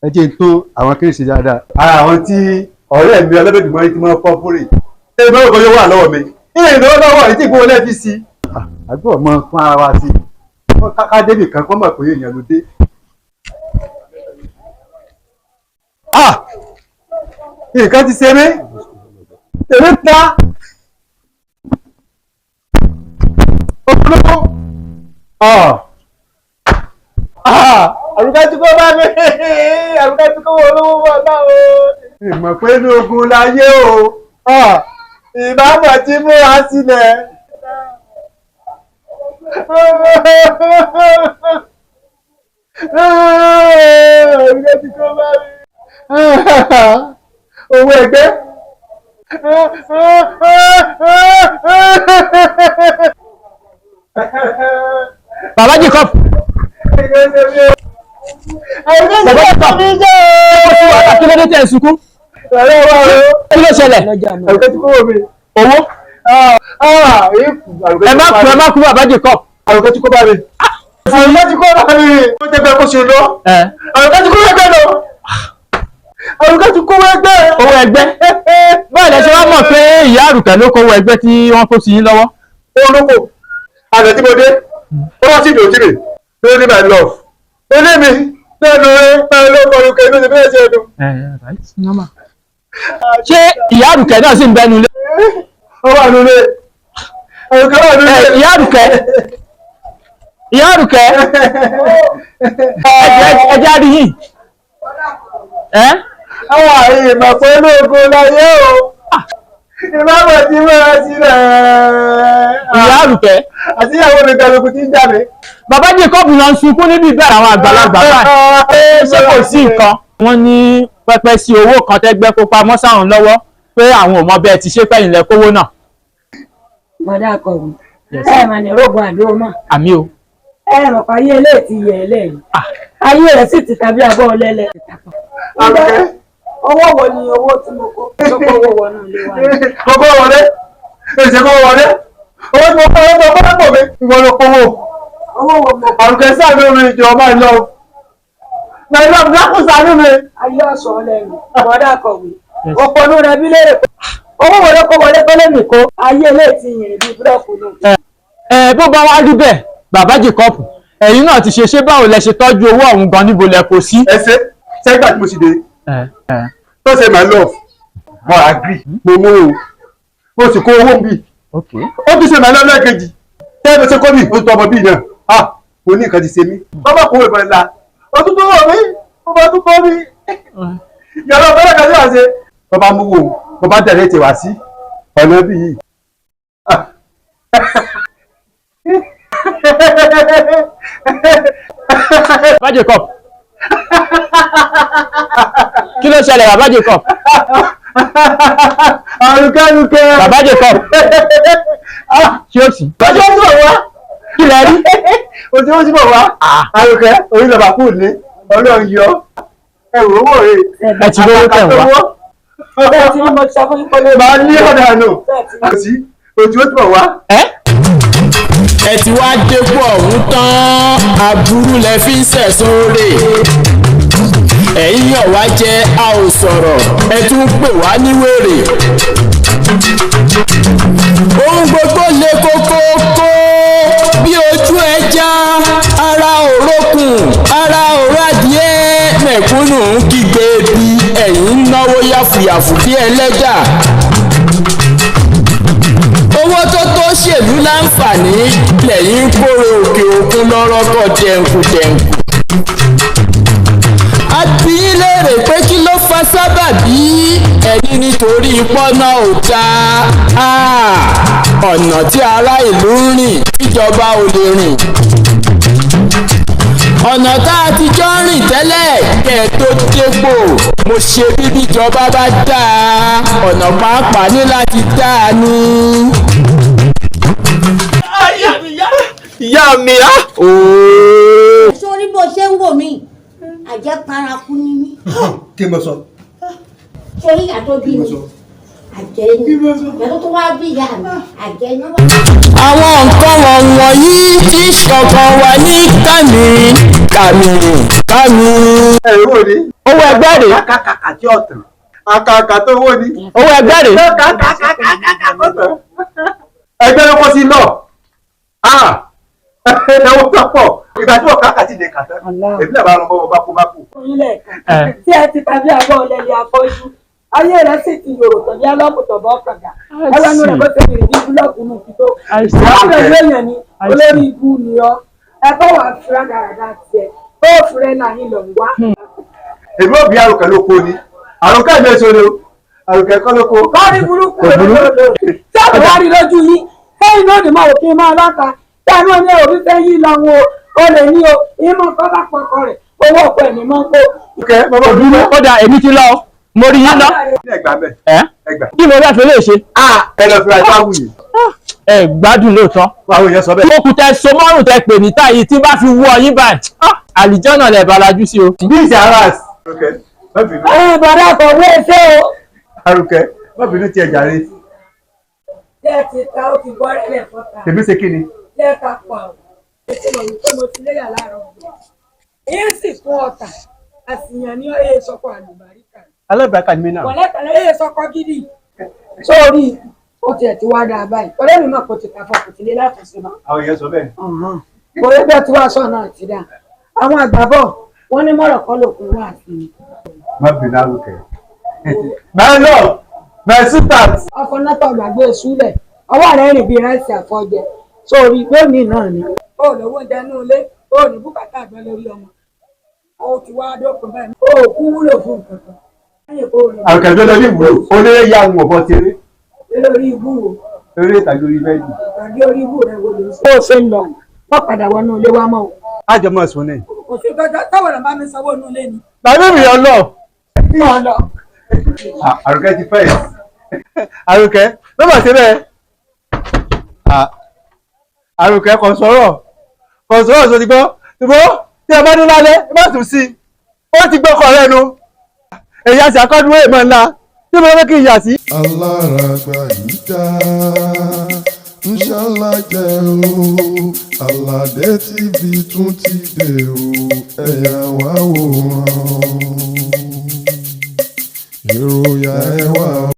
ẹ jẹ́ n tó àwọn kérésì dáadáa. ara àwọn tí ọ̀rẹ́ mi ọlọ́bẹ̀dùmọ́ yìí ti máa fọ́ fúrì. ṣé ìgbà wo yóò wà lọ́wọ́ mi? ilé ìnáwó lọ́wọ́ yìí tí ìgbówó lẹ́ẹ̀fi sí. àgbọ̀ mọ fún ara wa sí ká débì kan kọ́ mọ̀ pé èèyàn ló dé. nǹkan ti ṣe mí èmi ta olówó àrùkájú kó bá mi àrùkájú kó wọ olówó bọ̀ náà o. ìmọ̀ pé inú ogun láyé o ìbámu tí múra sílẹ̀. àrùkájú kó bá mi owó ẹgbẹ́. Bàbá Jacob. Kí ló dé tẹ̀ ẹ́ sunkún? Kí ló ṣẹlẹ̀? Owó? Ẹ má kú bàbá Jacob. Àrùkẹ́ tí kò bá mi. Àrùkẹ́ tí kò bá mi. Ó jẹ́ bẹ́ẹ̀ kó ṣe lọ. Àrùkẹ́ tí kò ẹgbẹ́ lọ. Àrùkẹ́ tí kò ẹgbẹ́. Owó ẹgbẹ́? Báyìí lẹ ṣe wá mọ̀ pé ìyá Àrùkẹ́ ló kó owó ẹgbẹ́ tí wọ́n kó sí yín lọ́wọ́. Olóko àná tí mo dé ó wá sí ìdòtí mi ló ní my love ó ní mi lẹ́nu rẹ̀ ló kọ Àrùkẹ́ ló ti bẹ́ẹ̀ ṣe ẹnu. Ṣé ìyá Àrùkẹ́ náà sì ń bẹ́nu lé? Ó wà nílé Àrùkẹ́ wà nílé. Ìyá Àrùkẹ́ ẹjẹ́ àrí yìí. Àwọn àyè ìmọ̀ pé olóògùn láyé o ìbámu tí múra sílẹ̀. Ìyá Àrùkẹ́ àti ìyàwó mi kẹlùkù tí ń jáde. Bàbá Jacob náà ń sunkún níbi ìbẹ̀rẹ̀ àwọn àgbàlagbà báyìí. Ṣé kò sí nǹkan? Wọ́n ní pẹpẹ sí owó kan tẹ́gbẹ́ kó pamọ́ sáwọn lọ́wọ́ pé àwọn ò mọ bẹ́ẹ̀ ti ṣe fẹ́yìn lẹ kówó náà. Bọ̀dá akọ̀wé mà ní rògbòn àdúró mọ́. Àmì o. Mọ̀ pé ayé ilé ti yẹ eléyìí. Ayé rẹ̀ sì ti tàbí abọ́ ọlẹ́lẹ̀. Owó wo ni owó tí mo kó? Gbogbo owó wọnú ilé wa. Gbogbo wọlé èsì kó wọlé owó tí mo kọ́ owó tó kọ́ lọ́pọ̀ mi ìwọ ló kówó. Owó wo mo kó? Àrùkẹ́ sáànù mi ìjọ my love dákùn sáànù mi. Ayé ọ̀sán lẹ́nu bọ̀dá akọ̀wé. Òpònú rẹ̀ bí léèrè pé owó wo ló kó wọlé tó lè mí kó? Ayé ilé ti yìnrìn bíi búlọ̀kù náà. Bó bá wá rí bẹ́ẹ̀ bàbá Jacob ẹ̀yin náà ti ṣe báwo lẹ ṣe tọ́jú owó ọ̀hún gan níbo lẹ kó sí. ẹ ṣe sẹ́gbà tí mo sì dé tó ṣe my love mo agree mo mú o mo sì kó owó mi ó tún ṣe my love lẹ́ẹ̀kejì tẹ́lẹ̀ mo ṣe kó mi ó tún ọmọ bíi náà mo ní nǹkan ti ṣe mí bàbá kò wẹ̀ bọ̀lá ó tún tó wọ̀ mí ó bá tún kọ́ mi yàrá ọ̀bẹ̀rẹ̀ kan sí àṣẹ bàbá mú wo bàbá tẹ̀lé ti wá sí ọ̀nà bí yìí. Bàbá Jacob kí ló ṣẹlẹ̀ bàbá Jacob? Àrùkẹ́. Bàbá Jacob ṣé ó sì. Ojú ó sì bọ̀ wá. Kí lẹ rí? Ojú ó sì bọ̀ wá. Àrùkẹ́ orí lọ́ba kù ní Ọlọ́run yọ ẹ̀rù owó rẹ̀. Ẹ ti lówó tẹ̀ wá. Bẹ́ẹ̀ tí mo sọ fún ìpolówó. Màá ní ọ̀dà nù. Ojú ó sì bọ̀ wá. Ẹ ti wá dépò ọ̀hún tán aburú lẹ fi ń sẹ̀sán rè ẹ̀yin yàn wá jẹ́ a ò sọ̀rọ̀ ẹ tún pè wá ní wèrè ohun gbogbo le kókó kó bí ojú ẹja ara òrókùn ara òrádìẹ mẹ̀kúnnù ń kígbe bí ẹ̀yin ń náwó yàfùyàfù bí ẹlẹ́dà owó tó tó ṣèlú láǹfààní lẹ́yìn ń kórè òkè òkun lọ́rọ́kọ̀ dẹ̀nkùdẹ̀nkù. a bi í léèrè pé kí ló fa sábàbí ẹni nítorí pọ́nà ò dáa ọ̀nà tí ará ìlú ń rìn tíjọba ò lè rìn. ọ̀nà tá a ti jọ rìn tẹ́lẹ̀ kẹ́ ẹ tó dépò mo ṣe bí bíjọba bá dáa ọ̀nà pàápàá ní láti dáa ní. ìyá mi á. sórí bó ṣe ń wò mí àjẹ́ paraku ni mí. Kí mo sọ? sórí ìyá tó bí mi àjẹ́ ni ẹ̀rọ tó wá bí ìyá mi àjẹ́ ni wọ́n. àwọn nǹkan wọ̀nyí tí ṣọ̀kan wà ní kàmì. Owó ni. owó ẹgbẹ́ rèé. Kàkàkà tí ọ̀tàn. Àkàkà tó owó ni. owó ẹgbẹ́ rèé. Kàkàkà tó tàn. Ẹgbẹ́ ló kọ́ sí lọ. Ẹ̀wọ̀n tó pọ̀. Ìgbà tí wọ́n kàkà ti lè kà tán. Èmi náà bá lọ bọ́ bá kú. ilé tí ẹ ti tàbí àbọ̀ ọ̀lẹ́lẹ̀ afọ́jú ayé rẹ̀ sì ti yòrò tọ̀bí alọ́pùtọ̀bọ̀ ọ̀kàgà ẹlẹ́nu rẹ̀ bó ṣe lè di búlọ́ọ̀kù nù kí tó ọ̀rọ̀ lóyìn ni olórí ibú ni ọ́ ẹ bọ́ wà fúra dáradára tiẹ̀ ó fúrẹ́ náà yín lọ wá. Èmi ò bí àròkẹ́ ló kó ni. Àròkẹ́ ìgbẹ́ sóni o. Àròkẹ́ kọ́ ló kó. kọ́rí burúkú rẹ̀ lọ́dọ̀ tí a kò wá rí lójú yín kẹ́yìn náà ni máa òkè máa láta tí a náà ní òbí fẹ́ yí lọ́wọ́ o lè ní o ìmọ̀ kọ́ bá pọkọ rẹ̀ owó ọ̀pọ̀ ẹ̀ ní mọ́ kó. ó dà èmi ti lọ mo rí yín lọ. kí mo bá fi lè ṣe. Ẹ lọ fi ra ìfá wù yìí. ẹ gbádùn lóòótọ́. Àwọn èèyàn sọ bẹ́ẹ̀. mo kù tẹ so mọ́rùn tẹ pè ní táyì tí bá fi wú ọyìn báyìí. àlìjọ́nà lẹ̀ balajú sí o. Bí ìṣe aras. Àròkẹ́ má bínú. bàdà kọ̀ wé ṣé o. Àròkẹ́ má bínú tiẹ̀ jàre. tẹ́ ti ta ó ti gbọ́ rẹ̀ fọ́ta. Tèmi ṣe kí ni? tẹ́ ta pa ọ́ ètò ìwọ̀n tó mo ti léyà láàárọ̀ ọ̀gbìn. èyí sì fún ọ̀tà àṣìyàn ní ọ̀yẹ́ sọ́kọ̀ àlùbáríkà. Alábàákà ni mí náà. wọ̀lẹ́kàlẹ́ èyí sọ́kọ̀ gidi. sórí ó tiẹ̀ ti wá dáa báyìí ọ̀rẹ́ mi náà kò ti kàfọ́ kò ti lé láti ṣe mọ́. Àwọn èèyàn sọ bẹ́ẹ̀. kò lè bẹ́ẹ̀ tí wàá sọ náà ti dá àwọn àgbàbọ̀ wọ́n ní mọ̀rọ̀ kọ́ lòkun wà sí i. Má bínú Àròkẹ́. My love, my sweetheart. ọkọ̀ náà tọ̀ gbàgbé ìṣúlẹ̀ ọwọ́ rẹ̀ rìn bíi ráìsì àfọ̀jẹ sórí lónìí náà ni. ó lówó oúnjẹ inú ilé ó ní bùkátà àgbẹ̀ lórí ọmọ ó ti wá dókun báyìí ó kú wúlò fún nǹkan kan. Àròkẹ́ ló lọ ní ìwúlò olóyè ya àwọn ọ̀bọ tèrè. lórí ibú wo. Eré ìtàgé orí bẹ́ẹ̀dì. ìtàgé orí ibú rẹ̀ wo ló ń sọ. bó o ṣe ń lọ wọ́n padà wọnú ilé wa mọ́ o. Ájọ mọ̀ sùn náà. kò sí tọ́jọ́ táwọn ọ̀rọ̀ bá mi sanwó inú ilé ni. Bàbá mi yàn lọ. mọ̀ lọ. Àròkẹ́ ti fẹ́ yìí. Àròkẹ́ ló bá ṣe bẹ́ẹ̀. Àròkẹ́ kò sọ̀rọ̀ sọ ti gbọ́. Ṣùgbọ́n tí a bá dé lálẹ́ ẹ má sùn sí i. Ó ti gbọ́kọ̀ rẹ̀ nu. Èyí àti àkọ́dún èèmọ̀ ńlá. Tí mo fẹ́ kí n yà sí. Alárágbá yìí dá ńṣálájẹ o, Aládé TV tún ti dé o, ẹ̀yà wá wòran. Ìròyìn ẹ̀ wá.